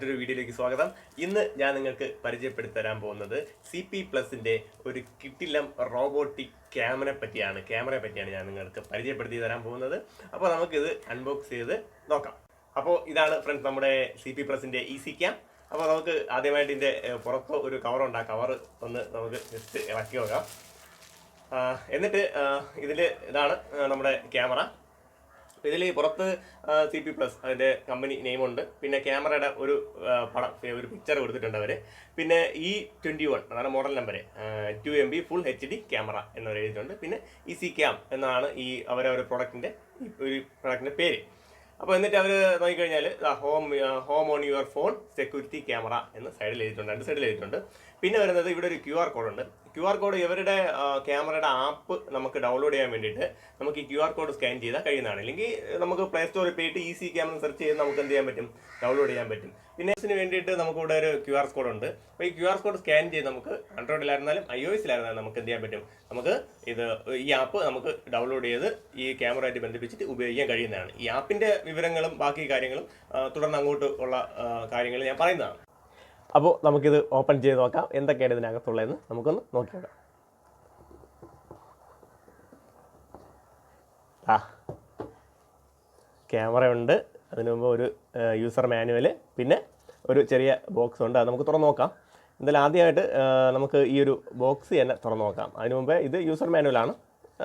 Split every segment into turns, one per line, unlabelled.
മറ്റൊരു വീഡിയോയിലേക്ക് സ്വാഗതം. ഇന്ന് ഞാൻ നിങ്ങൾക്ക് പരിചയപ്പെടുത്തി തരാൻ പോകുന്നത് CP+ന്റെ ഒരു കിടിലം റോബോട്ടിക് ക്യാമറയെ പറ്റിയാണ് ഞാൻ നിങ്ങൾക്ക് പരിചയപ്പെടുത്തി തരാൻ പോകുന്നത്. അപ്പോൾ നമുക്കിത് അൺബോക്സ് ചെയ്ത് നോക്കാം. അപ്പോൾ ഇതാണ് ഫ്രണ്ട്സ് നമ്മുടെ CP+ന്റെ Ezykam. അപ്പോൾ നമുക്ക് ആദ്യമായിട്ട് ഇതിൻ്റെ പുറത്ത് ഒരു കവറുണ്ട്. ആ കവർ ഒന്ന് നമുക്ക് ജസ്റ്റ് ഇളക്കി നോക്കാം. എന്നിട്ട് ഇതിൽ ഇതാണ് നമ്മുടെ ക്യാമറ. ഇതിൽ പുറത്ത് CP+ അതിൻ്റെ കമ്പനി നെയിമുണ്ട്. പിന്നെ ക്യാമറയുടെ ഒരു പടം, ഒരു പിക്ചർ കൊടുത്തിട്ടുണ്ട് അവർ. പിന്നെ E21 അതാണ് model number, 2MB full HD camera എന്ന് എഴുതിയിട്ടുണ്ട്. പിന്നെ Ezykam എന്നാണ് ഈ അവരവരുടെ പ്രൊഡക്റ്റിൻ്റെ പേര്. അപ്പോൾ എന്നിട്ട് അവർ നോക്കിക്കഴിഞ്ഞാൽ home on your phone security camera എന്ന് സൈഡിൽ എഴുതിയിട്ടുണ്ട്, രണ്ട് സൈഡിൽ എഴുതിയിട്ടുണ്ട്. പിന്നെ വരുന്നത് ഇവിടെ ഒരു QR കോഡുണ്ട്. QR കോഡ് ഇവരുടെ ക്യാമറയുടെ ആപ്പ് നമുക്ക് ഡൗൺലോഡ് ചെയ്യാൻ വേണ്ടിയിട്ട് നമുക്ക് ഈ QR കോഡ് സ്കാൻ ചെയ്താൽ കഴിയുന്നതാണ്. അല്ലെങ്കിൽ നമുക്ക് പ്ലേ സ്റ്റോറിൽ പോയിട്ട് Ezykam എന്ന് സെർച്ച് ചെയ്ത് നമുക്ക് എന്ത് ചെയ്യാൻ പറ്റും, ഡൗൺലോഡ് ചെയ്യാൻ പറ്റും. പിന്നെ ഇതിന് വേണ്ടിയിട്ട് നമുക്കിവിടെ ഒരു QR കോഡ് ഉണ്ട്. അപ്പോൾ ഈ QR കോഡ് സ്കാൻ ചെയ്ത് നമുക്ക് ആൻഡ്രോയിഡിലായിരുന്നാലും iOS-ലായിരുന്നാലും നമുക്ക് എന്ത് ചെയ്യാൻ പറ്റും, നമുക്ക് ഈ ആപ്പ് നമുക്ക് ഡൗൺലോഡ് ചെയ്ത് ഈ ക്യാമറയായിട്ട് ബന്ധിപ്പിച്ചിട്ട് ഉപയോഗിക്കാൻ കഴിയുന്നതാണ്. ഈ ആപ്പിൻ്റെ വിവരങ്ങളും ബാക്കി കാര്യങ്ങളും തുടർന്ന് അങ്ങോട്ട് ഉള്ള കാര്യങ്ങൾ ഞാൻ പറയുന്നതാണ്. അപ്പോൾ നമുക്കിത് ഓപ്പൺ ചെയ്ത് നോക്കാം, എന്തൊക്കെയാണ് ഇതിനകത്തുള്ളതെന്ന് നമുക്കൊന്ന് നോക്കി നോക്കാം. ക്യാമറ ഉണ്ട്, അതിനു മുമ്പ് ഒരു യൂസർ മാനുവൽ, പിന്നെ ഒരു ചെറിയ ബോക്സ് ഉണ്ട്. അത് നമുക്ക് തുറന്ന് നോക്കാം. എന്തായാലും ആദ്യമായിട്ട് നമുക്ക് ഈ ഒരു ബോക്സ് തന്നെ തുറന്ന് നോക്കാം. അതിനു മുമ്പേ ഇത് യൂസർ മാനുവലാണ്.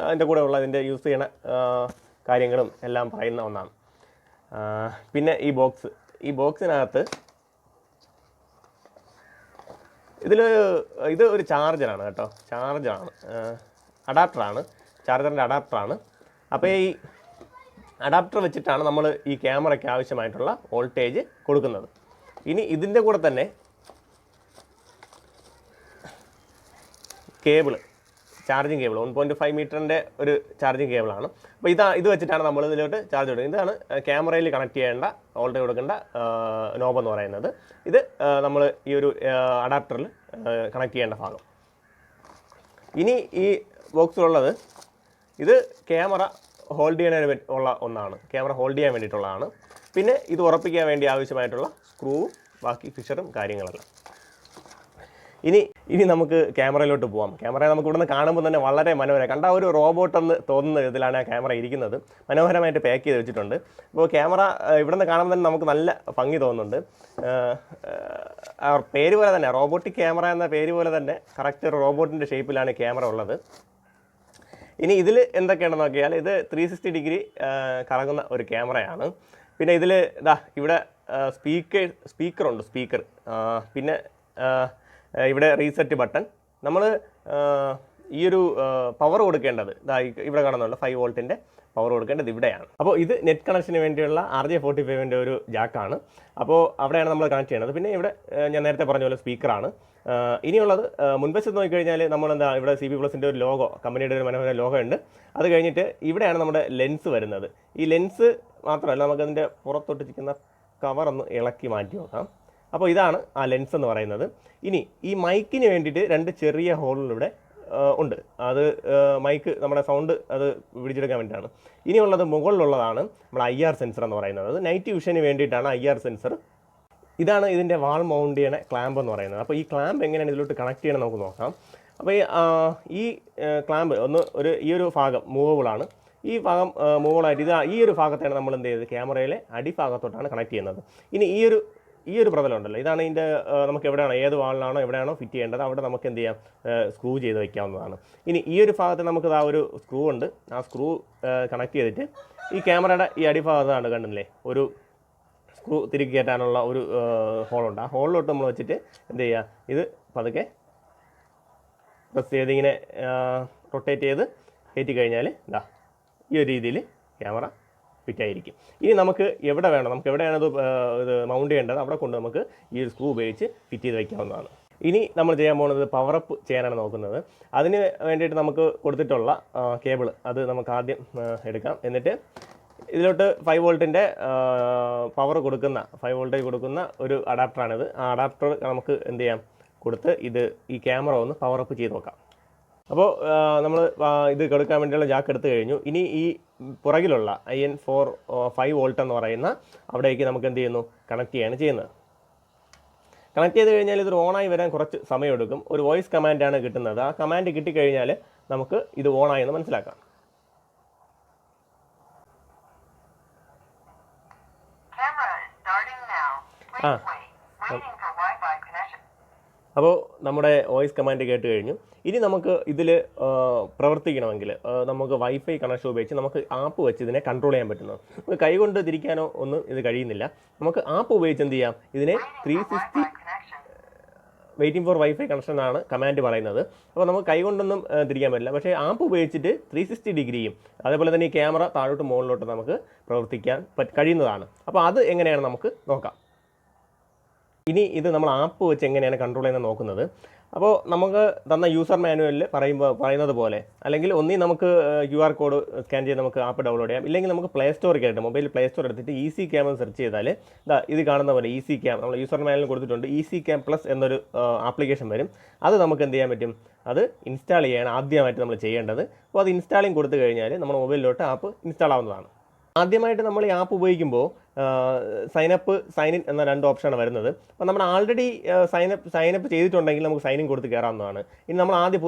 അതിൻ്റെ കൂടെ ഉള്ള ഇതിൻ്റെ യൂസ് ചെയ്യണ കാര്യങ്ങളും എല്ലാം പറയുന്ന ഒന്നാണ്. പിന്നെ ഈ ബോക്സിനകത്ത് ഇത് ഒരു ചാർജറാണ് കേട്ടോ, അഡാപ്റ്ററാണ്, ചാർജറിൻ്റെ അഡാപ്റ്ററാണ്. അപ്പോൾ ഈ അഡാപ്റ്റർ വെച്ചിട്ടാണ് നമ്മൾ ഈ ക്യാമറയ്ക്ക് ആവശ്യമായിട്ടുള്ള വോൾട്ടേജ് കൊടുക്കുന്നത്. ഇനി ഇതിൻ്റെ കൂടെ തന്നെ ചാർജിങ് കേബിൾ 1.5 മീറ്ററിൻ്റെ ഒരു ചാർജിങ് കേബിളാണ്. അപ്പോൾ ഇത് വെച്ചിട്ടാണ് നമ്മൾ ഇതിലോട്ട് ചാർജ് കൊടുക്കുന്നത്. ഇതാണ് ക്യാമറയിൽ കണക്ട് ചെയ്യേണ്ട വോൾട്ടേജ് കൊടുക്കേണ്ട നോബ് എന്ന് പറയുന്നത്. ഇത് നമ്മൾ ഈ ഒരു അഡാപ്റ്ററിൽ കണക്ട് ചെയ്യേണ്ട ഭാഗം. ഇനി ഈ ബോക്സിലുള്ളത് ഇത് ക്യാമറ ഹോൾഡ് ചെയ്യാൻ ഉള്ള ഒന്നാണ്, ക്യാമറ ഹോൾഡ് ചെയ്യാൻ വേണ്ടിയിട്ടുള്ളതാണ്. പിന്നെ ഇത് ഉറപ്പിക്കാൻ വേണ്ടി ആവശ്യമായിട്ടുള്ള സ്ക്രൂവും ബാക്കി ഫിഷറും കാര്യങ്ങളെല്ലാം. ഇനി നമുക്ക് ക്യാമറയിലോട്ട് പോകാം. ക്യാമറ നമുക്ക് ഇവിടുന്ന് കാണുമ്പോൾ തന്നെ വളരെ മനോഹരം, കണ്ട ഒരു റോബോട്ടെന്ന് തോന്നുന്ന ഇതിലാണ് ആ ക്യാമറ ഇരിക്കുന്നത്. മനോഹരമായിട്ട് പാക്ക് ചെയ്ത് വെച്ചിട്ടുണ്ട്. അപ്പോൾ ക്യാമറ ഇവിടുന്ന് കാണുമ്പോൾ തന്നെ നമുക്ക് നല്ല ഭംഗി തോന്നുന്നുണ്ട്. പേര് പോലെ തന്നെ, റോബോട്ടിക് ക്യാമറ എന്ന പേര് പോലെ തന്നെ കറക്റ്റ് ഒരു റോബോട്ടിൻ്റെ ഷേപ്പിലാണ് ക്യാമറ ഉള്ളത്. ഇനി ഇതിൽ എന്തൊക്കെയാണെന്ന് നോക്കിയാൽ ഇത് 360 ഡിഗ്രി കറങ്ങുന്ന ഒരു ക്യാമറയാണ്. പിന്നെ ഇതിൽ ഇവിടെ സ്പീക്കറുണ്ട്. പിന്നെ ഇവിടെ റീസെറ്റ് ബട്ടൺ. നമ്മൾ ഈ ഒരു പവർ കൊടുക്കേണ്ടത് ഇവിടെ കാണുന്നുണ്ട്, 5 വോൾട്ടിൻ്റെ പവർ കൊടുക്കേണ്ടത് ഇവിടെയാണ്. അപ്പോൾ ഇത് നെറ്റ് കണക്ഷന് വേണ്ടിയുള്ള RJ45ൻ്റെ ഒരു ജാക്കാണ്. അപ്പോൾ അവിടെയാണ് നമ്മൾ കണക്ട് ചെയ്യേണ്ടത്. പിന്നെ ഇവിടെ ഞാൻ നേരത്തെ പറഞ്ഞ പോലെ സ്പീക്കറാണ്. ഇനിയുള്ളത് മുൻവശത്ത് നോക്കിക്കഴിഞ്ഞാൽ ഇവിടെ CP+ൻ്റെ ഒരു ലോഗോ, കമ്പനിയുടെ ഒരു മനോഹര ലോഗോ ഉണ്ട്. അത് കഴിഞ്ഞിട്ട് ഇവിടെയാണ് നമ്മുടെ ലെൻസ് വരുന്നത്. ഈ ലെൻസ് മാത്രമല്ല, നമുക്കതിൻ്റെ പുറത്തൊട്ടിരിക്കുന്ന കവർ ഒന്ന് ഇളക്കി മാറ്റി നോക്കാം. അപ്പോൾ ഇതാണ് ആ ലെൻസ് എന്ന് പറയുന്നത്. ഇനി ഈ മൈക്കിന് വേണ്ടിയിട്ട് 2 ചെറിയ ഹോളിലൂടെ ഉണ്ട്. അത് മൈക്ക് നമ്മുടെ സൗണ്ട് അത് പിടിച്ചെടുക്കാൻ വേണ്ടിയിട്ടാണ്. ഇനിയുള്ളത് മുകളിലുള്ളതാണ് നമ്മുടെ IR സെൻസർ എന്ന് പറയുന്നത്. അത് നൈറ്റ് വിഷന് വേണ്ടിയിട്ടാണ് IR സെൻസർ. ഇതാണ് ഇതിൻ്റെ വാൾ മൗണ്ട് ചെയ്യണ ക്ലാമ്പ് എന്ന് പറയുന്നത്. അപ്പോൾ ഈ ക്ലാമ്പ് എങ്ങനെയാണ് ഇതിലോട്ട് കണക്ട് ചെയ്യണം നമുക്ക് നോക്കാം. അപ്പോൾ ഈ ക്ലാമ്പ് ഈ ഒരു ഭാഗം മൂവബിളാണ്. ഈ ഭാഗം മൂവബിളായിട്ട് ഈ ഒരു ഭാഗത്താണ് നമ്മൾ എന്ത് ചെയ്തത്, ക്യാമറയിലെ അടിഭാഗത്തോട്ടാണ് കണക്ട് ചെയ്യുന്നത്. ഇനി ഈ ഒരു പ്രതലം ഉണ്ടല്ലോ, ഇതാണ് ഇതിൻ്റെ നമുക്ക് എവിടെയാണോ, ഏത് വാളിലാണോ എവിടെയാണോ ഫിറ്റ് ചെയ്യേണ്ടത് അവിടെ നമുക്ക് എന്ത് ചെയ്യാം, സ്ക്രൂ ചെയ്ത് വയ്ക്കാവുന്നതാണ്. ഇനി ഈ ഒരു ഭാഗത്ത് നമുക്ക് ഒരു സ്ക്രൂ ഉണ്ട്. ആ സ്ക്രൂ കണക്ട് ചെയ്തിട്ട് ഈ ക്യാമറയുടെ ഈ അടിഭാഗത്താണ് കണ്ടില്ലേ ഒരു സ്ക്രൂ തിരികെ കയറ്റാനുള്ള ഒരു ഹോളുണ്ട്. ആ ഹോളിലോട്ട് നമ്മൾ വെച്ചിട്ട് എന്ത് ചെയ്യുക, ഇത് പതുക്കെ പ്രസ് ചെയ്ത് ഇങ്ങനെ റൊട്ടേറ്റ് ചെയ്ത് കയറ്റി കഴിഞ്ഞാൽ ഈ ഒരു രീതിയിൽ ക്യാമറ ഫിറ്റായിരിക്കും. ഇനി നമുക്ക് എവിടെയാണ് ഇത് മൗണ്ട് ചെയ്യേണ്ടത് അവിടെ കൊണ്ട് നമുക്ക് ഈ ഒരു സ്ക്രൂ ഉപയോഗിച്ച് ഫിറ്റ് ചെയ്ത് വയ്ക്കാവുന്നതാണ്. ഇനി നമ്മൾ ചെയ്യാൻ പോകുന്നത് പവറപ്പ് ചെയ്യാനാണ് നോക്കുന്നത്. അതിന് വേണ്ടിയിട്ട് നമുക്ക് കൊടുത്തിട്ടുള്ള കേബിൾ അത് നമുക്ക് ആദ്യം എടുക്കാം. എന്നിട്ട് ഇതിലോട്ട് 5 വോൾട്ടിൻ്റെ പവർ കൊടുക്കുന്ന 5 വോൾട്ടേജ് കൊടുക്കുന്ന ഒരു അഡാപ്റ്ററാണിത്. ആ അഡാപ്റ്റർ നമുക്ക് എന്ത് ചെയ്യാം, കൊടുത്ത് ഈ ക്യാമറ ഒന്ന് പവറപ്പ് ചെയ്ത് നോക്കാം. അപ്പോൾ നമ്മൾ ഇത് കൊടുക്കാൻ വേണ്ടിയുള്ള ജാക്ക് എടുത്തു കഴിഞ്ഞു. ഇനി ഈ പുറകിലുള്ള IN4 5 വോൾട്ട് എന്ന് പറയുന്ന അവിടേക്ക് നമുക്ക് എന്ത് ചെയ്യുന്നു, കണക്ട് ചെയ്യാണ് ചെയ്യുന്നത്. കണക്ട് ചെയ്ത് കഴിഞ്ഞാൽ ഇത് ഓണായി വരാൻ കുറച്ച് സമയമെടുക്കും. ഒരു വോയിസ് കമാൻഡാണ് കിട്ടുന്നത്. ആ കമാൻഡ് കിട്ടിക്കഴിഞ്ഞാൽ നമുക്ക് ഇത് ഓണായി എന്ന് മനസ്സിലാക്കാം. അപ്പോൾ നമ്മുടെ വോയിസ് കമാൻഡ് കേട്ട് കഴിഞ്ഞു. ഇനി നമുക്ക് ഇതിൽ പ്രവർത്തിക്കണമെങ്കിൽ നമുക്ക് വൈഫൈ കണക്ഷൻ ഉപയോഗിച്ച് നമുക്ക് ആപ്പ് വെച്ച് ഇതിനെ കൺട്രോൾ ചെയ്യാൻ പറ്റുന്നത്. നമുക്ക് കൈകൊണ്ട് തിരിക്കാനോ ഒന്നും ഇത് കഴിയുന്നില്ല. നമുക്ക് ആപ്പ് ഉപയോഗിച്ച് എന്ത് ചെയ്യാം, ഇതിനെ 360 വെയിറ്റിംഗ് ഫോർ വൈഫൈ കണക്ഷൻ ആണ് കമാൻഡ് പറയുന്നത്. അപ്പോൾ നമുക്ക് കൈകൊണ്ടൊന്നും തിരിക്കാൻ പറ്റില്ല. പക്ഷേ ആപ്പ് ഉപയോഗിച്ചിട്ട് 360 ഡിഗ്രിയും അതേപോലെ തന്നെ ഈ ക്യാമറ താഴോട്ട് മുകളിലോട്ട് നമുക്ക് പ്രവർത്തിക്കാൻ കഴിയുന്നതാണ്. അപ്പോൾ അത് എങ്ങനെയാണ് നമുക്ക് നോക്കാം. ഇനി ഇത് നമ്മൾ ആപ്പ് വെച്ച് എങ്ങനെയാണ് കൺട്രോൾ ചെയ്യുന്നത് നോക്കുന്നത്. അപ്പോൾ നമുക്ക് തന്ന യൂസർ മാനുവലിൽ പറയുന്നത് പോലെ, അല്ലെങ്കിൽ ഒന്നീ നമുക്ക് QR കോഡ് സ്കാൻ ചെയ്ത് നമുക്ക് ആപ്പ് ഡൗൺലോഡ് ചെയ്യാം. ഇല്ലെങ്കിൽ നമുക്ക് പ്ലേ സ്റ്റോറിൽ കയറിയിട്ട് മൊബൈൽ പ്ലേ സ്റ്റോർ എടുത്തിട്ട് EasyCam എന്ന് സെർച്ച് ചെയ്താൽ ഇത് കാണുന്ന പോലെ EasyCam നമ്മൾ യൂസർ മാനുവലിൽ കൊടുത്തിട്ടുണ്ട്. EasyCam പ്ലസ് എന്നൊരു ആപ്ലിക്കേഷൻ വരും. അത് നമുക്ക് എന്ത് ചെയ്യാൻ പറ്റും, അത് ഇൻസ്റ്റാൾ ചെയ്യാണ് ആദ്യമായിട്ട് നമ്മൾ ചെയ്യേണ്ടത്. അപ്പോൾ അത് ഇൻസ്റ്റാളിങ് കൊടുത്തു കഴിഞ്ഞാൽ നമ്മുടെ മൊബൈലിലോട്ട് ആപ്പ് ഇൻസ്റ്റാൾ ആവുന്നതാണ്. ആദ്യമായിട്ട് നമ്മൾ ഈ ആപ്പ് ഉപയോഗിക്കുമ്പോൾ സൈനപ്പ് സൈൻ ഇൻ എന്ന 2 ഓപ്ഷനാണ് വരുന്നത്. അപ്പോൾ നമ്മൾ ആൾറെഡി സൈനപ്പ് ചെയ്തിട്ടുണ്ടെങ്കിൽ നമുക്ക് സൈൻ ഇൻ കൊടുത്ത് കയറാവുന്നതാണ്. ഇനി നമ്മൾ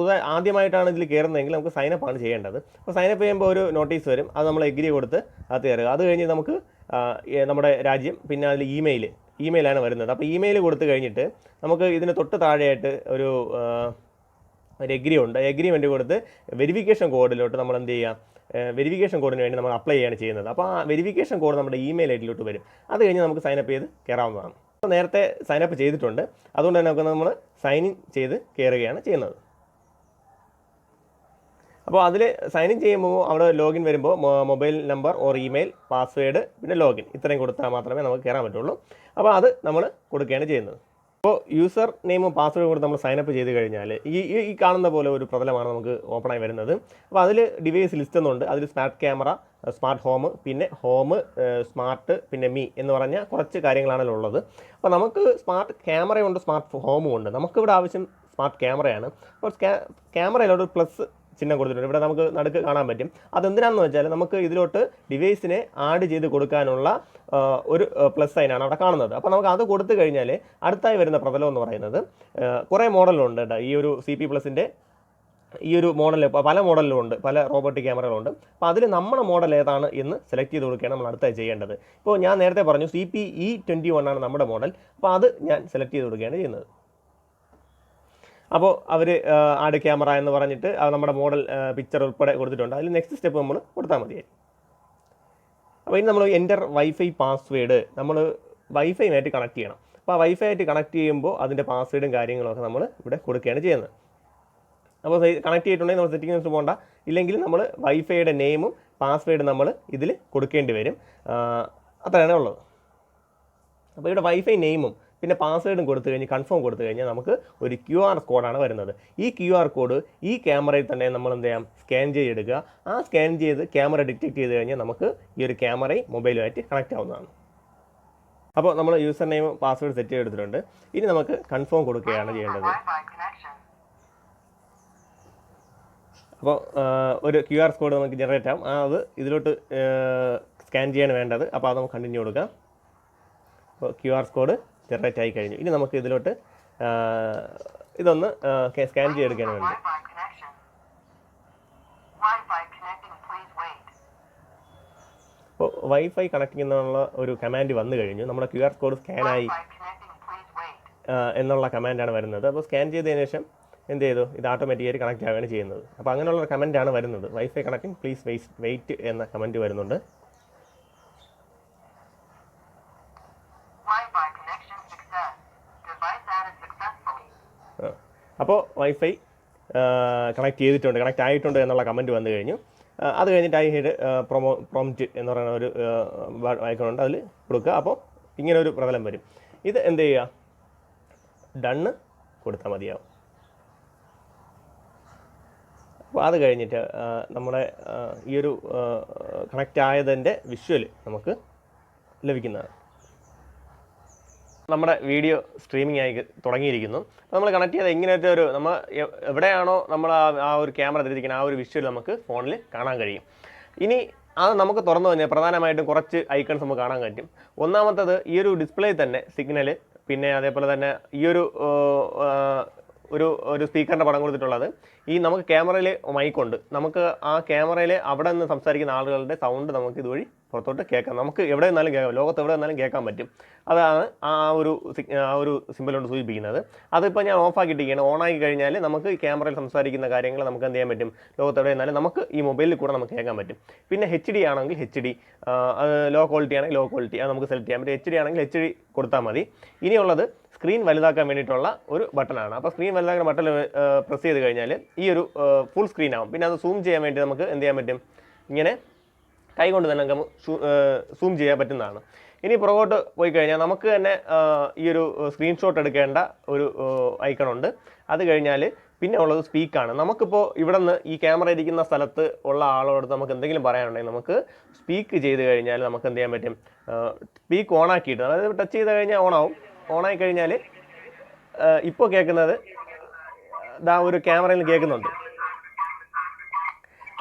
ആദ്യമായിട്ടാണ് ഇതിൽ കയറുന്നതെങ്കിൽ നമുക്ക് സൈനപ്പ് ആണ് ചെയ്യേണ്ടത്. അപ്പോൾ സൈനപ്പ് ചെയ്യുമ്പോൾ ഒരു നോട്ടീസ് വരും, അത് നമ്മൾ എഗ്രി കൊടുത്ത് അത് കയറുക. അത് കഴിഞ്ഞ് നമുക്ക് നമ്മുടെ രാജ്യം, പിന്നെ അതിൽ ഇമെയിലാണ് വരുന്നത്. അപ്പോൾ ഇമെയിൽ കൊടുത്തു കഴിഞ്ഞിട്ട് നമുക്ക് ഇതിന് തൊട്ട് താഴെയായിട്ട് ഒരു എഗ്രി ഉണ്ട്. എഗ്രിമെൻറ്റ് കൊടുത്ത് വെരിഫിക്കേഷൻ കോഡിലോട്ട് നമ്മൾ എന്ത് ചെയ്യുക, വെരിഫിക്കേഷൻ കോഡിന് വേണ്ടി നമ്മൾ അപ്ലൈ ചെയ്യാണ് ചെയ്യുന്നത്. അപ്പോൾ ആ വെരിഫിക്കേഷൻ കോഡ് നമ്മുടെ ഇമെയിൽ ഐഡിയിലോട്ട് വരും. അത് കഴിഞ്ഞ് നമുക്ക് സൈനപ്പ് ചെയ്ത് കയറാവുന്നതാണ്. അപ്പോൾ നേരത്തെ സൈനപ്പ് ചെയ്തിട്ടുണ്ട്, അതുകൊണ്ട് തന്നെ നമുക്ക് നമ്മൾ സൈൻ ഇൻ ചെയ്ത് കയറുകയാണ് ചെയ്യുന്നത്. അപ്പോൾ അതിൽ സൈൻ ഇൻ ചെയ്യുമ്പോൾ അവിടെ ലോഗിൻ വരുമ്പോൾ mobile number or email, password, പിന്നെ ലോഗിൻ ഇത്രയും കൊടുത്താൽ മാത്രമേ നമുക്ക് കയറാൻ പറ്റുള്ളൂ. അപ്പോൾ അത് നമ്മൾ കൊടുക്കുകയാണ് ചെയ്യുന്നത്. അപ്പോൾ യൂസർ നെയിമും പാസ്വേഡും കൂടെ നമ്മൾ സൈനപ്പ് ചെയ്ത് കഴിഞ്ഞാൽ ഈ കാണുന്ന പോലെ ഒരു പ്രതലമാണ് നമുക്ക് ഓപ്പണായി വരുന്നത്. അപ്പോൾ അതിൽ ഡിവൈസ് ലിസ്റ്റ് എന്നുണ്ട്. അതിൽ സ്മാർട്ട് ക്യാമറ, സ്മാർട്ട് ഹോം, പിന്നെ ഹോം, സ്മാർട്ട്, പിന്നെ മീ എന്ന് പറഞ്ഞ കുറച്ച് കാര്യങ്ങളാണല്ലോ ഉള്ളത്. അപ്പോൾ നമുക്ക് സ്മാർട്ട് ക്യാമറയുണ്ട്, സ്മാർട്ട് ഹോമും ഉണ്ട്. നമുക്കിവിടെ ആവശ്യം സ്മാർട്ട് ക്യാമറയാണ്. അപ്പോൾ ക്യാമറയിലോട്ട് പ്ലസ് ചിഹ്നം കൊടുത്തിട്ടുണ്ട്. ഇവിടെ നമുക്ക് നടുക്ക് കാണാൻ പറ്റും. അതെന്തിനാണെന്ന് വെച്ചാൽ നമുക്ക് ഇതിലോട്ട് ഡിവൈസിനെ ആഡ് ചെയ്ത് കൊടുക്കാനുള്ള ഒരു പ്ലസ് സൈനാണ് അവിടെ കാണുന്നത്. അപ്പോൾ നമുക്ക് അത് കൊടുത്തു കഴിഞ്ഞാൽ അടുത്തായി വരുന്ന പ്രതലം എന്ന് പറയുന്നത് കുറേ മോഡലുണ്ട് കേട്ടോ. ഈ ഒരു CP+ ഈ ഒരു മോഡൽ പല മോഡലിലും ഉണ്ട്, പല റോബോട്ടിക് ക്യാമറകളുണ്ട്. അപ്പോൾ അതിൽ നമ്മുടെ മോഡൽ ഏതാണ് എന്ന് സെലക്ട് ചെയ്ത് കൊടുക്കുകയാണ് നമ്മൾ അടുത്തായി ചെയ്യേണ്ടത്. ഇപ്പോൾ ഞാൻ നേരത്തെ പറഞ്ഞു CP-E21 ആണ് നമ്മുടെ മോഡൽ. അപ്പോൾ അത് ഞാൻ സെലക്ട് ചെയ്ത് കൊടുക്കുകയാണ് ചെയ്യുന്നത്. അപ്പോൾ അവർ ആഡ് ക്യാമറ എന്ന് പറഞ്ഞിട്ട് അത് നമ്മുടെ മോഡൽ പിക്ചർ ഉൾപ്പെടെ കൊടുത്തിട്ടുണ്ട്. അതിൽ നെക്സ്റ്റ് സ്റ്റെപ്പ് നമ്മൾ കൊടുത്താൽ മതിയായി. അപ്പോൾ ഇനി നമ്മൾ എൻ്റർ വൈഫൈ പാസ്വേഡ് നമ്മൾ വൈഫൈയുമായിട്ട് കണക്ട് ചെയ്യണം. അപ്പോൾ ആ വൈഫൈ ആയിട്ട് കണക്ട് ചെയ്യുമ്പോൾ അതിൻ്റെ പാസ്വേഡും കാര്യങ്ങളൊക്കെ നമ്മൾ ഇവിടെ കൊടുക്കുകയാണ് ചെയ്യുന്നത്. അപ്പോൾ കണക്ട് ചെയ്തിട്ടുണ്ടെങ്കിൽ നമ്മൾ സെറ്റിംഗ്സ് പോകണ്ട. ഇല്ലെങ്കിൽ നമ്മൾ വൈഫൈയുടെ നെയിമും പാസ്വേഡും നമ്മൾ ഇതിൽ കൊടുക്കേണ്ടി വരും. അത്രയാണ് ഉള്ളത്. അപ്പോൾ ഇവിടെ വൈഫൈ നെയിമും പിന്നെ പാസ്വേഡും കൊടുത്തു കഴിഞ്ഞ് കൺഫേം കൊടുത്തു കഴിഞ്ഞാൽ നമുക്ക് ഒരു QR കോഡാണ് വരുന്നത്. ഈ QR കോഡ് ഈ ക്യാമറയിൽ തന്നെ നമ്മൾ എന്ത് ചെയ്യാം, സ്കാൻ ചെയ്തെടുക്കുക. ആ സ്കാൻ ചെയ്ത് ക്യാമറ ഡിറ്റക്ട് ചെയ്ത് കഴിഞ്ഞാൽ നമുക്ക് ഈ ഒരു ക്യാമറയും മൊബൈലുമായിട്ട് കണക്റ്റ് ആവുന്നതാണ്. അപ്പോൾ നമ്മൾ യൂസർ നെയിം പാസ്വേഡ് സെറ്റ് ചെയ്തെടുത്തിട്ടുണ്ട്. ഇനി നമുക്ക് കൺഫേം കൊടുക്കുകയാണ് ചെയ്യേണ്ടത്. അപ്പോൾ ഒരു QR കോഡ് നമുക്ക് ജനറേറ്റ് ആവും. അത് ഇതിലോട്ട് സ്കാൻ ചെയ്യാൻ വേണ്ടത്. അപ്പോൾ അത് നമുക്ക് കണ്ടിന്യൂ കൊടുക്കാം. അപ്പോൾ QR കോഡ് ജനറേറ്റ് ആയി കഴിഞ്ഞു. ഇനി നമുക്ക് ഇതിലോട്ട് ഇതൊന്ന് സ്കാൻ ചെയ്തെടുക്കാൻ വേണ്ടി അപ്പോൾ വൈഫൈ കണക്റ്റിംഗ് എന്നുള്ള ഒരു കമാൻഡ് വന്നു കഴിഞ്ഞു. നമ്മുടെ QR കോഡ് സ്കാനായി എന്നുള്ള കമാൻഡാണ് വരുന്നത്. അപ്പോൾ സ്കാൻ ചെയ്തതിന് ശേഷം എന്ത് ചെയ്തു, ഇത് ഓട്ടോമാറ്റിക്കായി കണക്റ്റ് ആവുകയാണ് ചെയ്യുന്നത്. അപ്പോൾ അങ്ങനെയുള്ള കമൻറ്റാണ് വരുന്നത്. വൈഫൈ കണക്റ്റിംഗ് പ്ലീസ് വെയിറ്റ് എന്ന കമൻറ്റ് വരുന്നുണ്ട്. അപ്പോൾ വൈഫൈ കണക്റ്റ് ആയിട്ടുണ്ട് എന്നുള്ള കമൻറ്റ് വന്നു കഴിഞ്ഞു. അത് കഴിഞ്ഞിട്ട് പ്രോംപ്റ്റ് എന്ന് പറയുന്ന ഒരു ഐക്കണുണ്ട്, അതിൽ കൊടുക്കുക. അപ്പോൾ ഇങ്ങനെ ഒരു പ്രതലം വരും. ഇത് എന്ത് ചെയ്യുക, ഡണ്ണ് കൊടുത്താൽ മതിയാവും. അപ്പോൾ അത് കഴിഞ്ഞിട്ട് നമ്മുടെ ഈ ഒരു കണക്റ്റ് ആയതിൻ്റെ വിഷ്വൽ നമുക്ക് ലഭിക്കുന്നതാണ്. നമ്മുടെ വീഡിയോ സ്ട്രീമിംഗ് ആയി തുടങ്ങിയിരിക്കുന്നു. നമ്മൾ കണക്ട് ചെയ്ത ഇങ്ങനത്തെ ഒരു നമ്മൾ എവിടെയാണോ നമ്മൾ ആ ഒരു ക്യാമറ തിരിച്ചിരിക്കുന്ന ആ ഒരു വിഷ്വൽ നമുക്ക് ഫോണിൽ കാണാൻ കഴിയും. ഇനി അത് നമുക്ക് തുറന്നു കഴിഞ്ഞാൽ പ്രധാനമായിട്ടും കുറച്ച് ഐക്കൺസ് നമുക്ക് കാണാൻ പറ്റും. ഒന്നാമത്തത് ഈ ഒരു ഡിസ്പ്ലേ തന്നെ സിഗ്നൽ പിന്നെ അതേപോലെ തന്നെ ഈ ഒരു സ്പീക്കറിൻ്റെ പടം കൊടുത്തിട്ടുള്ളത് ഈ നമുക്ക് ക്യാമറയിൽ മൈക്കുണ്ട്, നമുക്ക് ആ ക്യാമറയിൽ അവിടെ നിന്ന് സംസാരിക്കുന്ന ആളുകളുടെ സൗണ്ട് നമുക്ക് ഇതുവഴി പുറത്തോട്ട് കേൾക്കാം, നമുക്ക് എവിടെ നിന്നാലും കേൾക്കാം, ലോകത്ത് എവിടെ നിന്നാലും കേൾക്കാൻ പറ്റും. അതാണ് ആ ഒരു സിമ്പിൾ കൊണ്ട് സൂചിപ്പിക്കുന്നത്. അതിപ്പോൾ ഞാൻ ഓഫാക്കിയിട്ടിരിക്കുകയാണ്. ഓണാക്കി കഴിഞ്ഞാൽ നമുക്ക് ഈ ക്യാമറയിൽ സംസാരിക്കുന്ന കാര്യങ്ങൾ നമുക്ക് എന്ത് ചെയ്യാൻ പറ്റും, ലോകത്ത് എവിടെ നിന്നാലും നമുക്ക് ഈ മൊബൈലിൽ കൂടെ നമുക്ക് കേൾക്കാൻ പറ്റും. പിന്നെ HD ആണെങ്കിൽ HD, അത് ലോ ക്വാളിറ്റി ആണെങ്കിൽ ലോ ക്വാളിറ്റി, അത് നമുക്ക് സെലക്ട് ചെയ്യാൻ പറ്റും. HD ആണെങ്കിൽ HD കൊടുത്താൽ മതി. ഇനിയുള്ളത് സ്ക്രീൻ വലുതാക്കാൻ വേണ്ടിയിട്ടുള്ള ഒരു ബട്ടണാണ്. അപ്പോൾ സ്ക്രീൻ വലുതാക്കുന്ന ബട്ടൺ പ്രസ് ചെയ്ത് കഴിഞ്ഞാൽ ഈ ഒരു ഫുൾ സ്ക്രീൻ ആവും. പിന്നെ അത് സൂം ചെയ്യാൻ വേണ്ടി നമുക്ക് എന്ത് ചെയ്യാൻ പറ്റും, ഇങ്ങനെ കൈ കൊണ്ട് തന്നെ നമുക്ക് സൂം ചെയ്യാൻ പറ്റുന്നതാണ്. ഇനി പുറകോട്ട് പോയി കഴിഞ്ഞാൽ നമുക്ക് തന്നെ ഈ ഒരു സ്ക്രീൻഷോട്ട് എടുക്കേണ്ട ഒരു ഐക്കണുണ്ട്. അത് കഴിഞ്ഞാൽ പിന്നെ ഉള്ളത് സ്പീക്കാണ്. നമുക്കിപ്പോൾ ഇവിടെ നിന്ന് ഈ ക്യാമറ ഇരിക്കുന്ന സ്ഥലത്ത് ഉള്ള ആളോട് നമുക്ക് എന്തെങ്കിലും പറയാനുണ്ടെങ്കിൽ നമുക്ക് സ്പീക്ക് ചെയ്ത് കഴിഞ്ഞാൽ നമുക്ക് എന്ത് ചെയ്യാൻ പറ്റും, സ്പീക്ക് ഓണാക്കിയിട്ട്, അതായത് ടച്ച് ചെയ്ത് കഴിഞ്ഞാൽ ഓണാവും. ഓണായി കഴിഞ്ഞാൽ ഇപ്പോൾ കേൾക്കുന്നത് ഇതാ ഒരു ക്യാമറയിൽ കേൾക്കുന്നുണ്ട്.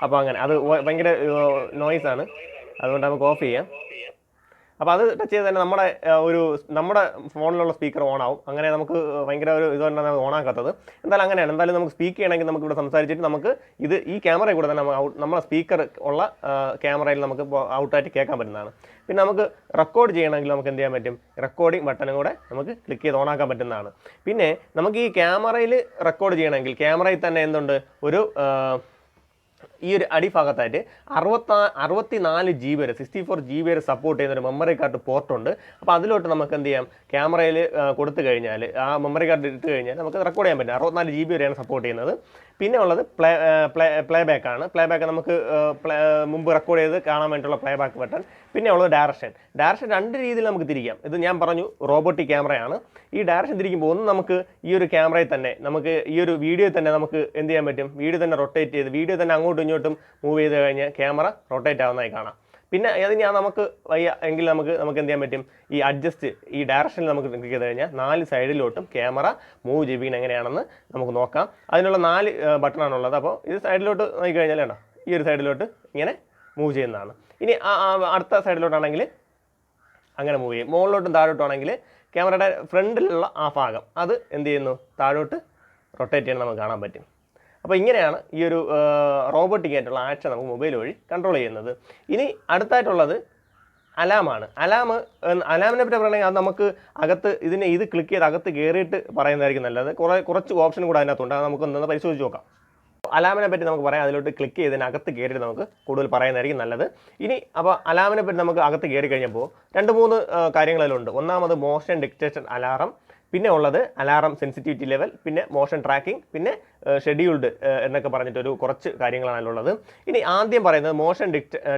അപ്പോൾ അങ്ങനെ അത് ഭയങ്കര നോയ്സാണ്, അതുകൊണ്ട് നമുക്ക് ഓഫ് ചെയ്യാം. അപ്പോൾ അത് ടച്ച് ചെയ്ത് തന്നെ നമ്മുടെ ഫോണിലുള്ള സ്പീക്കർ ഓണാവും. അങ്ങനെ നമുക്ക് ഭയങ്കര ഒരു ഇതുകൊണ്ടാണ് ഓണാക്കാത്തത്. എന്തായാലും അങ്ങനെയാണ്. എന്തായാലും നമുക്ക് സ്പീക്ക് ചെയ്യണമെങ്കിൽ നമുക്ക് ഇവിടെ സംസാരിച്ചിട്ട് നമുക്ക് ഈ ക്യാമറയിൽ കൂടെ തന്നെ നമ്മളെ സ്പീക്കർ ഉള്ള ക്യാമറയിൽ നമുക്ക് ഔട്ടായിട്ട് കേൾക്കാൻ പറ്റുന്നതാണ്. പിന്നെ നമുക്ക് റെക്കോർഡ് ചെയ്യണമെങ്കിൽ നമുക്ക് എന്ത് ചെയ്യാൻ പറ്റും, റെക്കോർഡിംഗ് ബട്ടണും കൂടെ നമുക്ക് ക്ലിക്ക് ചെയ്ത് ഓണാക്കാൻ പറ്റുന്നതാണ്. പിന്നെ നമുക്ക് ഈ ക്യാമറയിൽ റെക്കോർഡ് ചെയ്യണമെങ്കിൽ ക്യാമറയിൽ തന്നെ എന്തുണ്ട്, ഈ ഒരു അടിഭാഗത്തായിട്ട് 64 GB വരെ 64 GB വരെ സപ്പോർട്ട് ചെയ്യുന്ന ഒരു മെമ്മറി കാർഡ് പോർട്ടുണ്ട്. അപ്പോൾ അതിലോട്ട് നമുക്ക് എന്ത് ചെയ്യാം, ക്യാമറയിൽ കൊടുത്തു കഴിഞ്ഞാൽ ആ മെമ്മറി കാർഡ് ഇട്ട് കഴിഞ്ഞാൽ നമുക്ക് റെക്കോർഡ് ചെയ്യാൻ പറ്റും. 64 GB വരെയാണ് സപ്പോർട്ട് ചെയ്യുന്നത്. പിന്നെ ഉള്ളത് പ്ലേ ബാക്കാണ്. പ്ലേ ബാക്ക് നമുക്ക് മുമ്പ് റെക്കോർഡ് ചെയ്ത് കാണാൻ വേണ്ടിയിട്ടുള്ള പ്ലേ ബാക്ക് ബട്ടൺ. പിന്നെ ഉള്ളത് ഡയറക്ഷൻ 2 രീതിയിൽ നമുക്ക് തിരിക്കാം. ഇത് ഞാൻ പറഞ്ഞു റോബോട്ടിക് ക്യാമറയാണ്. ഈ ഡയറക്ഷൻ തിരിക്കുമ്പോൾ ഒന്ന് നമുക്ക് ഈ ഒരു ക്യാമറയിൽ തന്നെ നമുക്ക് ഈ ഒരു വീഡിയോ തന്നെ നമുക്ക് എന്ത് ചെയ്യാൻ പറ്റും, വീഡിയോ തന്നെ റൊട്ടേറ്റ് ചെയ്ത് വീഡിയോ തന്നെ അങ്ങോട്ടും ഇങ്ങോട്ടും മൂവ് ചെയ്ത് കഴിഞ്ഞാൽ ക്യാമറ റൊട്ടേറ്റ് ആവുന്നതായി കാണാം. പിന്നെ അതിന് നമുക്ക് വയ്യ എങ്കിൽ നമുക്ക് എന്ത് ചെയ്യാൻ പറ്റും, ഈ അഡ്ജസ്റ്റ് ഈ ഡയറക്ഷനിൽ നമുക്ക് ക്ലിക്ക് ചെയ്ത് കഴിഞ്ഞാൽ 4 സൈഡിലോട്ടും ക്യാമറ മൂവ് ചെയ്യിപ്പിക്കുന്നത് എങ്ങനെയാണെന്ന് നമുക്ക് നോക്കാം. അതിനുള്ള 4 ബട്ടണാണുള്ളത്. അപ്പോൾ ഇത് സൈഡിലോട്ട് നോക്കി കഴിഞ്ഞാൽ വേണ്ട ഈ ഒരു സൈഡിലോട്ട് ഇങ്ങനെ മൂവ് ചെയ്യുന്നതാണ്. ഇനി അടുത്ത സൈഡിലോട്ടാണെങ്കിൽ അങ്ങനെ മൂവ് ചെയ്യും. മുകളിലോട്ടും താഴോട്ടാണെങ്കിൽ ക്യാമറയുടെ ഫ്രണ്ടിലുള്ള ആ ഭാഗം അത് എന്ത് ചെയ്യുന്നു, താഴോട്ട് റൊട്ടേറ്റ് ചെയ്യാൻ നമുക്ക് കാണാൻ പറ്റും. അപ്പോൾ ഇങ്ങനെയാണ് ഈ ഒരു റോബോട്ടിക് ആയിട്ടുള്ള ആക്ഷൻ നമുക്ക് മൊബൈൽ വഴി കൺട്രോൾ ചെയ്യുന്നത്. ഇനി അടുത്തായിട്ടുള്ളത് അലാമാണ്. അലാമിനെ പറ്റി പറയുകയാണെങ്കിൽ അത് നമുക്ക് ഇത് ക്ലിക്ക് ചെയ്ത് അകത്ത് കയറിയിട്ട് പറയുന്നതായിരിക്കും നല്ലത്. കുറച്ച് ഓപ്ഷൻ കൂടെ അതിനകത്തുണ്ട്. അത് നമുക്കൊന്ന് പരിശോധിച്ച് നോക്കാം. അലാമിനെ പറ്റി നമുക്ക് പറയാം. അതിലോട്ട് ക്ലിക്ക് ചെയ്തതിനകത്ത് കയറിയിട്ട് നമുക്ക് കൂടുതൽ പറയുന്നതായിരിക്കും നല്ലത്. ഇനി അപ്പോൾ അലാമിനെ പറ്റി നമുക്ക് അകത്ത് കയറി കഴിഞ്ഞപ്പോൾ 2-3 കാര്യങ്ങളിലുണ്ട്. ഒന്നാമത് മോഷൻ ഡിറ്റക്ഷൻ അലാറം, പിന്നെ ഉള്ളത് അലാറം സെൻസിറ്റിവിറ്റി ലെവൽ, പിന്നെ മോഷൻ ട്രാക്കിംഗ്, പിന്നെ ഷെഡ്യൂൾഡ് എന്നൊക്കെ പറഞ്ഞിട്ടൊരു കുറച്ച് കാര്യങ്ങളാണ് അതിലുള്ളത്. ഇനി ആദ്യം പറയുന്നത് മോഷൻ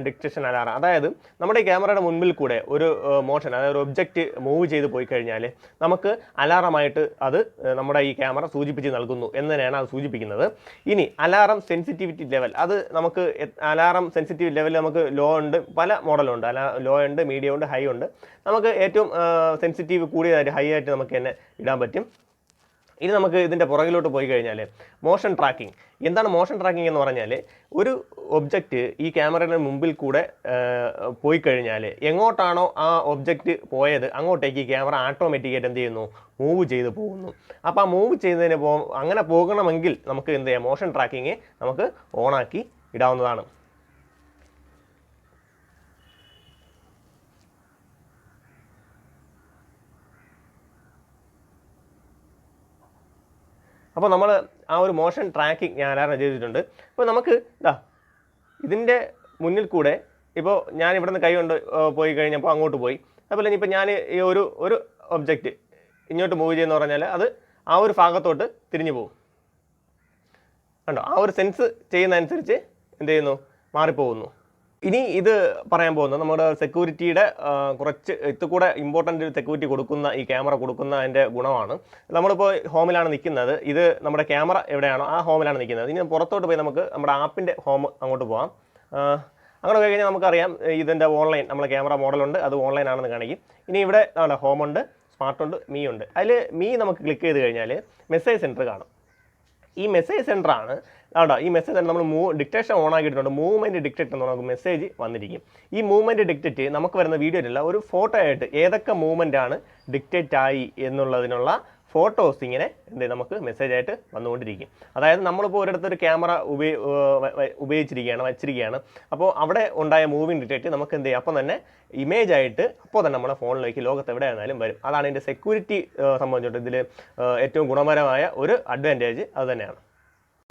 ഡിറ്റക്ഷൻ അലാറം. അതായത് നമ്മുടെ ഈ ക്യാമറയുടെ മുൻപിൽ കൂടെ ഒരു മോഷൻ, അതായത് ഒരു ഒബ്ജക്റ്റ് മൂവ് ചെയ്ത് പോയി കഴിഞ്ഞാൽ നമുക്ക് അലാറമായിട്ട് അത് നമ്മുടെ ഈ ക്യാമറ സൂചിപ്പിച്ച് നൽകുന്നു എന്നതിനാണ് അത് സൂചിപ്പിക്കുന്നത്. ഇനി അലാറം സെൻസിറ്റിവിറ്റി ലെവൽ, അത് നമുക്ക് അലാറം സെൻസിറ്റിവിറ്റി ലെവൽ നമുക്ക് ലോ ഉണ്ട്, പല മോഡലുണ്ട്. ലോ ഉണ്ട്, മീഡിയം ഉണ്ട്, ഹൈ ഉണ്ട്. നമുക്ക് ഏറ്റവും സെൻസിറ്റീവ് കൂടിയതായിട്ട് ഹൈ ആയിട്ട് നമുക്ക് തന്നെ ഇടാൻ പറ്റും. ഇനി നമുക്ക് ഇതിൻ്റെ പുറകിലോട്ട് പോയി കഴിഞ്ഞാൽ മോഷൻ ട്രാക്കിംഗ്. എന്താണ് മോഷൻ ട്രാക്കിംഗ് എന്ന് പറഞ്ഞാൽ, ഒരു ഒബ്ജക്റ്റ് ഈ ക്യാമറയുടെ മുമ്പിൽ കൂടെ പോയി കഴിഞ്ഞാൽ എങ്ങോട്ടാണോ ആ ഒബ്ജക്റ്റ് പോയത് അങ്ങോട്ടേക്ക് ഈ ക്യാമറ ഓട്ടോമാറ്റിക്കായിട്ട് എന്ത് ചെയ്യുന്നു, മൂവ് ചെയ്ത് പോകുന്നു. അപ്പോൾ ആ മൂവ് ചെയ്തതിന് അങ്ങനെ പോകണമെങ്കിൽ നമുക്ക് എന്ത് ചെയ്യാം, മോഷൻ ട്രാക്കിങ് നമുക്ക് ഓണാക്കി ഇടാവുന്നതാണ്. അപ്പോൾ നമ്മൾ ആ ഒരു മോഷൻ ട്രാക്കിംഗ് ഞാൻ അലാറം ചെയ്തിട്ടുണ്ട്. ഇപ്പോൾ നമുക്ക് ഇതിൻ്റെ മുന്നിൽ കൂടെ ഇപ്പോൾ ഞാൻ ഇവിടെ നിന്ന് കൈ കൊണ്ട് പോയി കഴിഞ്ഞപ്പോൾ അങ്ങോട്ട് പോയി. അതുപോലെ ഇനിയിപ്പോൾ ഞാൻ ഈ ഒരു ഒബ്ജക്റ്റ് ഇങ്ങോട്ട് മൂവ് ചെയ്യുന്ന പറഞ്ഞാൽ അത് ആ ഒരു ഭാഗത്തോട്ട് തിരിഞ്ഞു പോകും. കണ്ടോ, ആ ഒരു സെൻസ് ചെയ്യുന്നതനുസരിച്ച് എന്ത് ചെയ്യുന്നു, മാറിപ്പോകുന്നു. ഇനി ഇത് പറയാൻ പോകുന്നത് നമ്മുടെ സെക്യൂരിറ്റിയുടെ കുറച്ച് ഇതുകൂടെ ഇമ്പോർട്ടൻ്റ് സെക്യൂരിറ്റി കൊടുക്കുന്ന ഈ ക്യാമറ കൊടുക്കുന്ന അതിൻ്റെ ഗുണമാണ്. നമ്മളിപ്പോൾ ഹോമിലാണ് നിൽക്കുന്നത്, ഇത് നമ്മുടെ ക്യാമറ എവിടെയാണോ ആ ഹോമിലാണ് നിൽക്കുന്നത്. ഇനി പുറത്തോട്ട് പോയി നമുക്ക് നമ്മുടെ ആപ്പിൻ്റെ ഹോം അങ്ങോട്ട് പോകാം. അങ്ങോട്ട് പോയി കഴിഞ്ഞാൽ നമുക്കറിയാം ഇതിൻ്റെ ഓൺലൈൻ നമ്മളെ ക്യാമറ മോഡലുണ്ട്, അത് ഓൺലൈൻ ആണെന്ന് കാണിക്കും. ഇനി ഇവിടെ ഹോമുണ്ട്, സ്മാർട്ടുണ്ട്, മീ ഉണ്ട്. അതിൽ മീ നമുക്ക് ക്ലിക്ക് ചെയ്ത് കഴിഞ്ഞാൽ മെസ്സേജ് സെൻറ്റർ കാണും. ഈ മെസ്സേജ് സെൻറ്ററാണ് ആണോ ഈ മെസ്സേജ് സെൻറ്റർ നമ്മൾ ഡിക്റ്റേഷൻ ഓൺ ആക്കിയിട്ടുണ്ട് മൂവ്മെൻറ്റ് ഡിക്റ്റേറ്റ് എന്ന് നമുക്ക് മെസ്സേജ് വന്നിരിക്കും. ഈ മൂവ്മെൻറ്റ് ഡിക്റ്റേറ്റ് നമുക്ക് വരുന്ന വീഡിയോയിലല്ല ഒരു ഫോട്ടോ ആയിട്ട് ഏതൊക്കെ മൂവ്മെൻ്റ് ആണ് ഡിക്റ്റേറ്റ് ആയി എന്നുള്ളതിനുള്ള ഫോട്ടോസ് ഇങ്ങനെ നമുക്ക് മെസ്സേജ് ആയിട്ട് വന്നുകൊണ്ടിരിക്കും. അതായത് നമ്മളിപ്പോൾ ഒരിടത്തൊരു ക്യാമറ വച്ചിരിക്കുകയാണ്. അപ്പോൾ അവിടെ ഉണ്ടായ മൂവിങ് ഡിറ്റക്റ്റ് നമുക്ക് എന്ത് ചെയ്യും, അപ്പം തന്നെ ഇമേജ് ആയിട്ട് അപ്പോൾ തന്നെ നമ്മുടെ ഫോണിലേക്ക് ലോകത്ത് എവിടെയായിരുന്നാലും വരും. അതാണ് ഇതിൻ്റെ സെക്യൂരിറ്റി സംബന്ധിച്ചിട്ട് ഇതിൽ ഏറ്റവും ഗുണപരമായ ഒരു അഡ്വാൻറ്റേജ് അത് തന്നെയാണ്.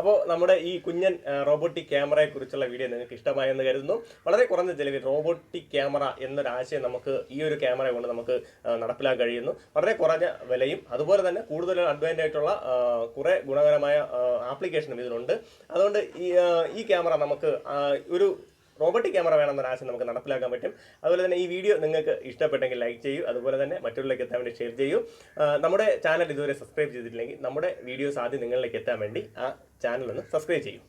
അപ്പോൾ നമ്മുടെ ഈ കുഞ്ഞൻ റോബോട്ടിക് ക്യാമറയെക്കുറിച്ചുള്ള വീഡിയോ നിങ്ങൾക്ക് ഇഷ്ടമായെന്ന് കരുതുന്നു. വളരെ കുറഞ്ഞ ചിലവിൽ റോബോട്ടിക് ക്യാമറ എന്നൊരാശയം നമുക്ക് ഈ ഒരു ക്യാമറ കൊണ്ട് നമുക്ക് നടപ്പിലാക്കാൻ കഴിയുന്നു. വളരെ കുറഞ്ഞ വിലയും അതുപോലെ തന്നെ കൂടുതൽ അഡ്വാൻറ്റേജ് ആയിട്ടുള്ള കുറേ ഗുണകരമായ ആപ്ലിക്കേഷനും ഇതിലുണ്ട്. അതുകൊണ്ട് ഈ ക്യാമറ നമുക്ക് ഒരു റോബോട്ടിക് ക്യാമറ വേണമെന്നൊരു ആശയം നമുക്ക് നടപ്പിലാക്കാൻ പറ്റും. അതുപോലെ തന്നെ ഈ വീഡിയോ നിങ്ങൾക്ക് ഇഷ്ടപ്പെട്ടെങ്കിൽ ലൈക്ക് ചെയ്യൂ, അതുപോലെ തന്നെ മറ്റുള്ളവരിലേക്ക് എത്താൻ വേണ്ടി ഷെയർ ചെയ്യൂ. നമ്മുടെ ചാനൽ ഇതുവരെ സബ്സ്ക്രൈബ് ചെയ്തിട്ടില്ലെങ്കിൽ നമ്മുടെ വീഡിയോസ് ആദ്യം നിങ്ങളിലേക്ക് എത്താൻ വേണ്ടി ആ ചാനൽ ഒന്ന് സബ്സ്ക്രൈബ് ചെയ്യൂ.